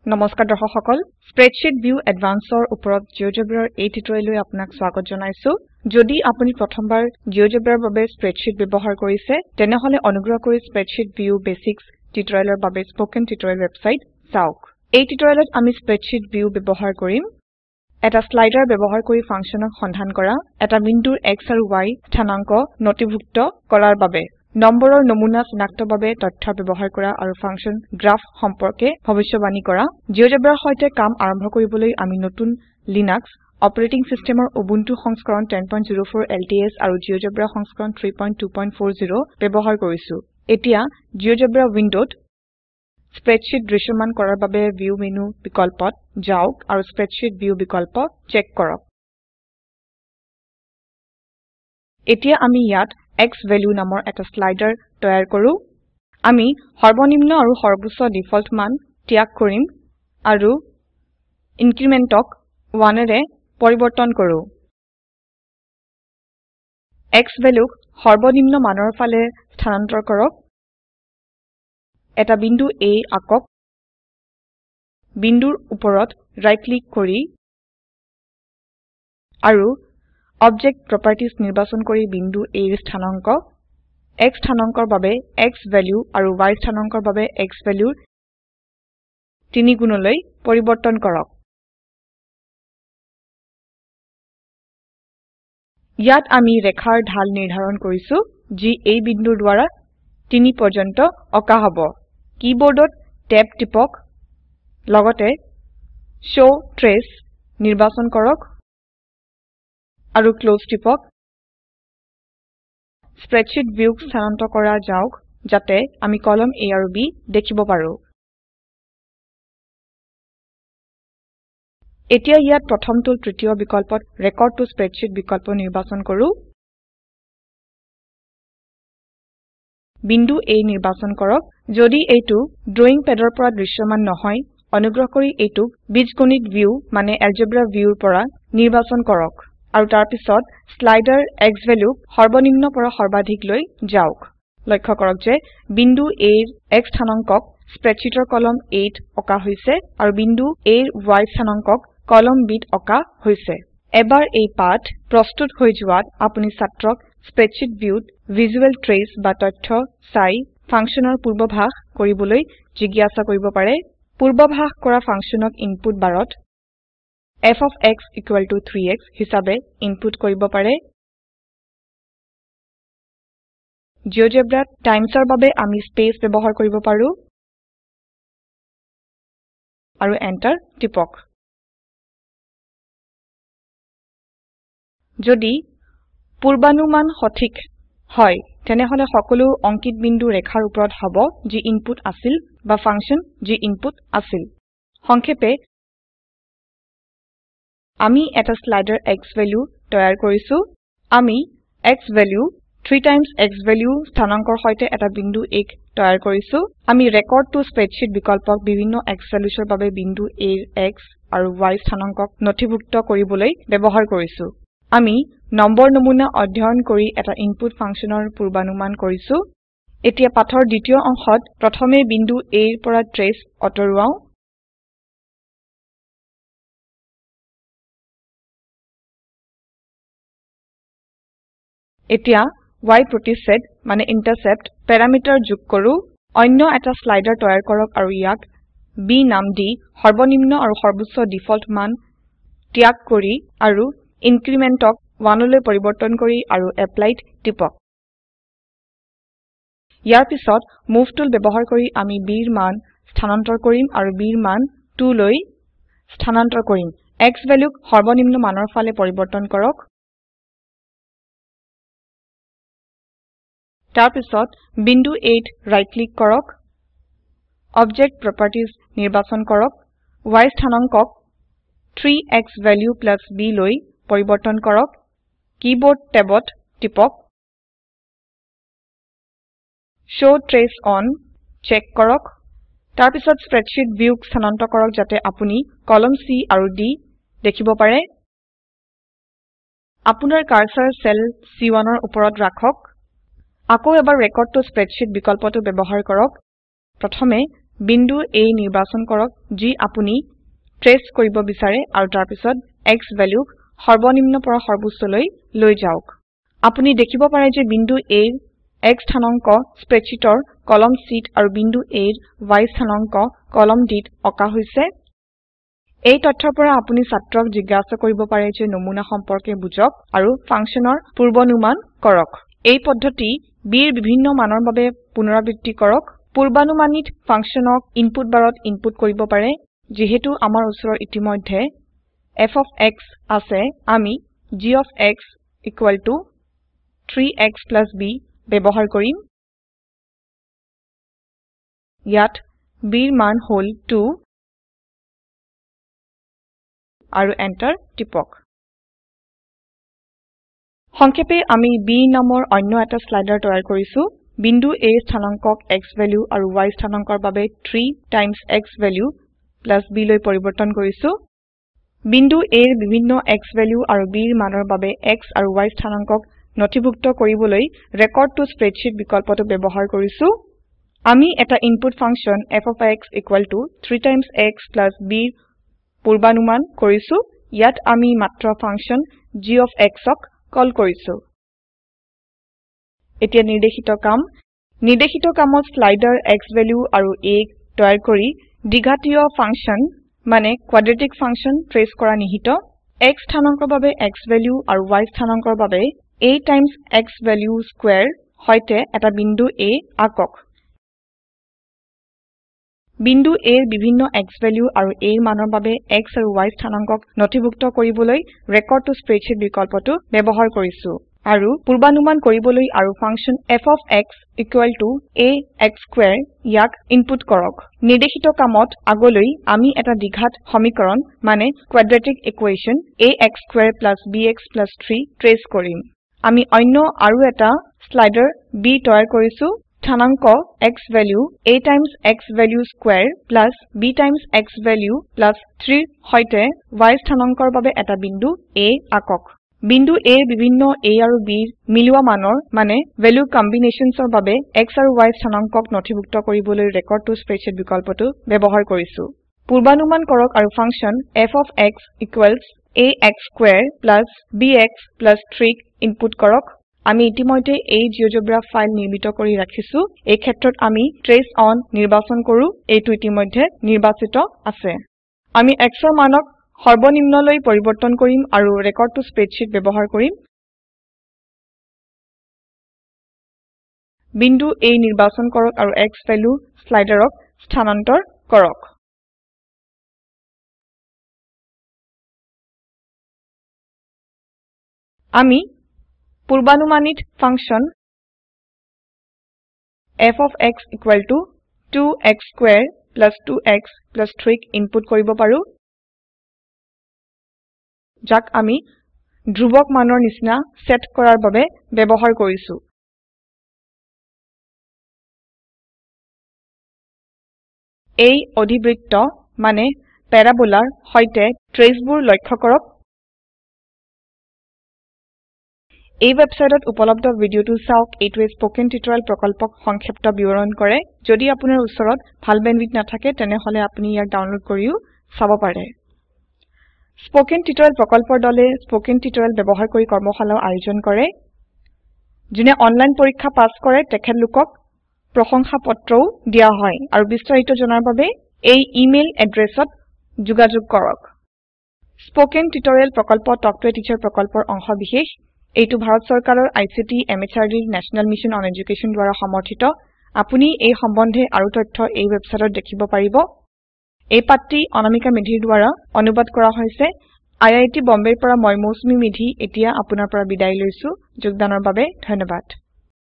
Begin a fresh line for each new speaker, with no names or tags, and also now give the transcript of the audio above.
নমস্কাৰ দৰ্শক সকল স্প্ৰেডশীট ভিউ এডভান্সৰ ওপৰত জিঅ'জেব্ৰাৰ এই টিউটৰিয়েললৈ আপোনাক স্বাগত জনাইছো যদি আপুনি প্ৰথমবাৰ জিঅ'জেব্ৰাৰ বাবে স্প্ৰেডশীট ব্যৱহাৰ কৰিছে তেনেহলে অনুগ্ৰহ কৰি স্প্ৰেডশীট ভিউ বেসিক্স টিউটৰিয়েলৰ বাবে স্পোকেন টিউটৰিয়েল ৱেবসাইট চাওক এই টিউটৰিয়েলত আমি স্প্ৰেডশীট ভিউ ব্যৱহাৰ কৰিম এটা স্লাইডাৰ ব্যৱহাৰ কৰি ফাংচনক সন্ধান কৰা এটা বিন্দুৰ x আৰু y স্থানাংক নথিভুক্ত কৰাৰ বাবে নম্বৰৰ নমুনা চিনাক্তৰ বাবে তথ্য ব্যৱহাৰ কৰা আৰু ফাংচন গ্ৰাফ সম্পৰ্কে ভৱিষ্যবাণী কৰা জিঅ'জেব্ৰাৰ সৈতে কাম আৰম্ভ কৰিবলৈ আমি নতুন লিনাক্স অপাৰেটিং সিস্টেমৰ উবুন্টু সংস্কৰণ 1004 LTS আৰু জিঅ'জেব্ৰা সংস্কৰণ 3240 ব্যৱহাৰ কৰিছো এতিয়া জিঅ'জেব্ৰা উইন্ডোত স্প্ৰেডশীট দৃশ্যমান কৰাৰ বাবে ভিউ মেনু বিকল্পত যাওক আৰু স্প্ৰেডশীট ভিউ বিকল্প চেক কৰক এতিয়া আমি ইয়াত xValue নামৰ এটা স্লাইডাৰ তৈয়াৰ কৰো আমি সৰ্বনিম্ন আৰু সৰ্বোচ্চ ডিফল্ট মান ত্যাগ কৰিম আৰু ইনক্ৰিমেন্টক 1 ৰে পৰিৱৰ্তন কৰো xValue সৰ্বনিম্ন মানৰ ফালে স্থানান্তৰ কৰক এটা বিন্দু A আকক বিন্দুৰ ওপৰত ৰাইট ক্লিক কৰি আৰু অবজেক্ট প্ৰপাৰ্টিজ নিৰ্বাচন কৰি বিন্দু A ৰ স্থানাংক x স্থানাংকৰ বাবে xValue আৰু y স্থানাংকৰ বাবে xValue 3 গুণলৈ পৰিৱৰ্তন কৰক ইয়াত আমি ৰেখাৰ ঢাল নিৰ্ধাৰণ কৰিছো যি এই বিন্দুৰ দ্বাৰা 3 পৰ্যন্ত অকা হ'ব কিবৰ্ডত ট্যাব টিপক লগতে শো ট্ৰেচ নিৰ্বাচন কৰক আৰু ক্লোজ টিপক স্প্ৰেডশীট ভিউ স্থানান্তৰ কৰা যাওক যাতে আমি কলম A আৰু B দেখিব পাৰো এতিয়া ইয়াত প্ৰথমটো তৃতীয় বিকল্পত ৰেকৰ্ড টু স্প্ৰেডশীট বিকল্প নিৰ্বাচন কৰো বিন্দু A নিৰ্বাচন কৰক যদি এইটো ড্ৰয়িং পেডৰ পৰা দৃশ্যমান নহয় অনুগ্ৰহ কৰি এইটোক বীজগণিত ভিউ মানে এলজেব্ৰা ভিউৰ পৰা নিৰ্বাচন কৰক আৰু তাৰ পিছত স্লাইডাৰ xValue সৰ্বনিম্ন পৰা সৰ্বাধিক লৈ যাওক লক্ষ্য কৰক যে বিন্দু A ৰ x স্থানাংকক স্প্ৰেডশীটৰ কলম A ত অকা হৈছে আৰু বিন্দু A ৰ y স্থানাংকক কলম B ত অকা হৈছে এবাৰ এই পাঠ প্ৰস্তুত হৈ যোৱাত আপুনি ছাত্ৰক স্প্ৰেডশীট ভিউত ভিজুৱেল ট্ৰেচ বা তথ্য চাই ফাংচনৰ পূৰ্বভাস কৰিবলৈ জিজ্ঞাসা কৰিব পাৰে পূৰ্বভাস কৰা ফাংচনক ইনপুট বাৰত f of x equal to 3x হিসাবে ইনপুট কৰিব পাৰে জিঅ'জেব্ৰাত টাইমছৰ বাবে আমি স্পেস ব্যৱহাৰ কৰিব পাৰো আৰু এন্টাৰ টিপক যদি পূৰ্বানুমান সঠিক হয় তেনেহলে সকলো অঙ্কিত বিন্দু ৰেখাৰ ওপৰত হ'ব যি ইনপুট আছিল বা ফাংচন যি ইনপুট আছিল সংক্ষেপে আমি এটা স্লাইডাৰ xValue তৈয়াৰ কৰিছো আমি xValue 3 times xValue স্থানাংকৰ সৈতে এটা বিন্দু A তৈয়াৰ কৰিছো আমি ৰেকৰ্ড টু স্প্ৰেডশীট বিকল্পক বিভিন্ন xValues বাবে বিন্দু A ৰ x আৰু y স্থানাংকক নথিভুক্ত কৰিবলৈ ব্যৱহাৰ কৰিছো আমি নম্বৰ নমুনা অধ্যয়ন কৰি এটা ইনপুট ফাংচনৰ পূৰ্বানুমান কৰিছো এতিয়া পাঠৰ দ্বিতীয় অংশত প্ৰথমে বিন্দু A ৰ পৰা ট্ৰেচ অতৰুৱাও এতিয়া y প্ৰতিচ্ছেদ মানে ইন্টাৰসেপ্ট প্যাৰামিটাৰ যোগ কৰো অন্য এটা স্লাইডাৰ তৈয়াৰ কৰক আৰু ইয়াক b নাম দি সৰ্বনিম্ন আৰু সৰ্বোচ্চ ডিফল্ট মান ত্যাগ কৰি আৰু ইনক্ৰিমেন্টক 1 লৈ পৰিৱৰ্তন কৰি আৰু এপ্লাইড টিপক ইয়াৰ পিছত মুভ টুল ব্যৱহাৰ কৰি আমি b ৰ মান স্থানান্তৰ কৰিম আৰু b ৰ মান 2 লৈ স্থানান্তৰ কৰিম xValue সৰ্বনিম্ন মানৰ ফালে পৰিৱৰ্তন কৰক তাৰ পিছত বিন্দু A ত ৰাইট ক্লিক কৰক অবজেক্ট প্ৰপাৰ্টিজ নিৰ্বাচন কৰক y স্থানাংকক 3xValue + b লৈ পৰিৱৰ্তন কৰক কিবৰ্ড ট্যাবত টিপক শো ট্ৰেচ অন চেক কৰক তাৰ পিছত স্প্ৰেডশীট ভিউ স্থানান্তৰ কৰক যাতে আপুনি কলম C আৰু D দেখিব পাৰে আপোনাৰ কাৰ্সাৰ সেল C1 ৰ ওপৰত ৰাখক আকৌ এবাৰ ৰেকৰ্ড টু স্প্ৰেডশীট বিকল্পটো ব্যৱহাৰ কৰক প্ৰথমে বিন্দু A নিৰ্বাচন কৰক যি আপুনি ট্ৰেস কৰিব বিচাৰে আৰু তাৰ পিছত x ভ্যালু সৰ্বনিম্ন পৰা সৰ্বোচ্চলৈ লৈ যাওক আপুনি দেখিব পাৰে যে বিন্দু A ৰ x স্থানাঙ্ক স্প্ৰেডশীটৰ কলম C আৰু বিন্দু A ৰ y স্থানাঙ্ক কলম D অকা হৈছে এই তথ্যৰ পৰা আপুনি ছাত্ৰক জিজ্ঞাসা কৰিব পাৰে যে নমুনা সম্পৰ্কে বুজক আৰু ফাংচনৰ পূৰ্বানুমান কৰক এই পদ্ধতি b ৰ বিভিন্ন মানৰ বাবে পুনৰাবৃত্তি কৰক পূৰ্বানুমানিত ফাংচনক ইনপুট বাৰত ইনপুট কৰিব পাৰে যেহেতু আমাৰ ওচৰত ইতিমধ্যে f of x আছে আমি g of x equal to 3x plus b ব্যৱহাৰ কৰিম ইয়াত b ৰ মান হল 2 আৰু এন্টাৰ টিপক সংক্ষেপে আমি b নামৰ অন্য এটা স্লাইডাৰ তৈয়াৰ কৰিছো বিন্দু A স্থানাঙ্কক x ভ্যালু আৰু y স্থানাঙ্কৰ বাবে 3 times x value plus b লৈ পৰিবৰ্তন কৰিছো বিন্দু A ৰ বিভিন্ন x ভ্যালু আৰু b ৰ মানৰ বাবে x আৰু y স্থানাঙ্কক নথিভুক্ত কৰিবলৈ ৰেকৰ্ড টু স্প্ৰেডশীট বিকল্পটো ব্যৱহাৰ কৰিছো আমি এটা input function f of x equal to 3 times x plus b পূৰ্বানুমান কৰিছো ইয়াত আমি মাত্ৰ ফাংচন g of x ক কল কৰিছো এতিয়া নিৰ্দেশিত কামত স্লাইডাৰ x ভ্যালু আৰু a তৈয়াৰ কৰি দ্বিঘাতীয় ফাংচন মানে কোৱাড্ৰেটিক ফাংচন ট্ৰেস কৰা নিহিত x স্থানাঙ্কৰ বাবে x ভ্যালু আৰু y স্থানাঙ্কৰ বাবে a times x value square হৈতে এটা বিন্দু A আকক বিন্দু A ৰ বিভিন্ন x ভ্যালু আৰু a ৰ মানৰ বাবে x আৰু y স্থানাঙ্কক নথিভুক্ত কৰিবলৈ ৰেকৰ্ড টু স্প্ৰেডশীট বিকল্পটো ব্যৱহাৰ কৰিছো আৰু পূৰ্বানুমান কৰিবলৈ আৰু function f of x equal to a x square ইয়াক ইনপুট কৰক নিৰ্দেশিত কামত আগলৈ আমি এটা দ্বিঘাত সমীকৰণ মানে quadratic equation ax square plus bx plus 3 ট্ৰেস কৰিম আমি অন্য আৰু এটা স্লাইডাৰ b তৈয়াৰ কৰিছো স্থানাঙ্ক x value a times x value square plus b times x value plus 3 হৈতে y স্থানাঙ্কৰ বাবে এটা বিন্দু A আকক বিন্দু A ৰ বিভিন্ন a আৰু b মিলোৱা মানৰ মানে ভ্যালু কম্বিনেশনছৰ বাবে x আৰু y স্থানাঙ্কক নথিভুক্ত কৰিবলৈ ৰেকৰ্ড টু স্প্ৰেডশীট বিকল্পটো ব্যৱহাৰ কৰিছো পূৰ্বানুমান কৰক আৰু function f of x equals ax square plus bx plus 3 input কৰক আমি ইতিমধ্যে এই জিঅজেব্ৰা ফাইল নিৰ্মিত কৰি ৰাখিছো এই ক্ষেত্ৰত আমি ট্ৰেস অন নিৰ্বাচন কৰো এইটো ইতিমধ্যে নিৰ্বাচিত আছে আমি x ৰ মানক সৰ্বনিম্নলৈ পৰিবৰ্তন কৰিম আৰু ৰেকৰ্ড টু স্প্ৰেডশীট ব্যৱহাৰ কৰিম বিন্দু A নিৰ্বাচন কৰক আৰু x ভ্যালু স্লাইডাৰক স্থানান্তৰ কৰক আমি পূৰ্বানুমানিত function f of x equal to 2x square plus 2x plus 3 input কৰিব পাৰো যাক আমি ধ্ৰুবক মানৰ নিচিনা সেট কৰাৰ বাবে ব্যৱহাৰ কৰিছো এই অধিবৃত্ত মানে প্যাৰাবোলাৰ হৈতে ট্ৰেসবোৰ লক্ষ্য কৰক এই ওয়েবসাইটত উপলব্ধ ভিডিওটো চাওক এইটোৱে স্পোকেন টিউটোৰিয়েল প্ৰকল্পক সংক্ষিপ্ত বিৱৰণ কৰে যদি আপোনাৰ ওচৰত ভাল বেণ্ডৱিডথ নাথাকে তেনেহলে আপুনি ইয়াক ডাউনলোড কৰিও চাব পাৰে স্পোকেন টিউটোৰিয়েল প্ৰকল্পৰ দলে স্পোকেন টিউটোৰিয়েল ব্যৱহাৰ কৰি কৰ্মশালা আয়োজন কৰে যোনে অনলাইন পৰীক্ষা পাছ কৰে তেখেতলোকক প্ৰশংসাপত্ৰও দিয়া হয় আৰু বিস্তাৰিত জনাৰ বাবে এই ইমেইল এড্ৰেছত যোগাযোগ কৰক স্পোকেন টিউটোৰিয়েল প্ৰকল্প টক টু এ টিচাৰ প্ৰকল্পৰ অংশ বিশেষ এইটো ভাৰত চৰকাৰৰ ICT MHRD national mission on education দ্বাৰা সমৰ্থিত আপুনি এই সম্বন্ধে আৰু তথ্য এই ওয়েবসাইটত দেখিব পাৰিব এই পাঠটি অনামিকা মেধিৰ দ্বাৰা অনুবাদ কৰা হৈছে IIT বম্বেৰ পৰা মই মৌচুমী মেধি এতিয়া আপোনাৰ পৰা বিদায় লৈছো যোগদানৰ বাবে ধন্যবাদ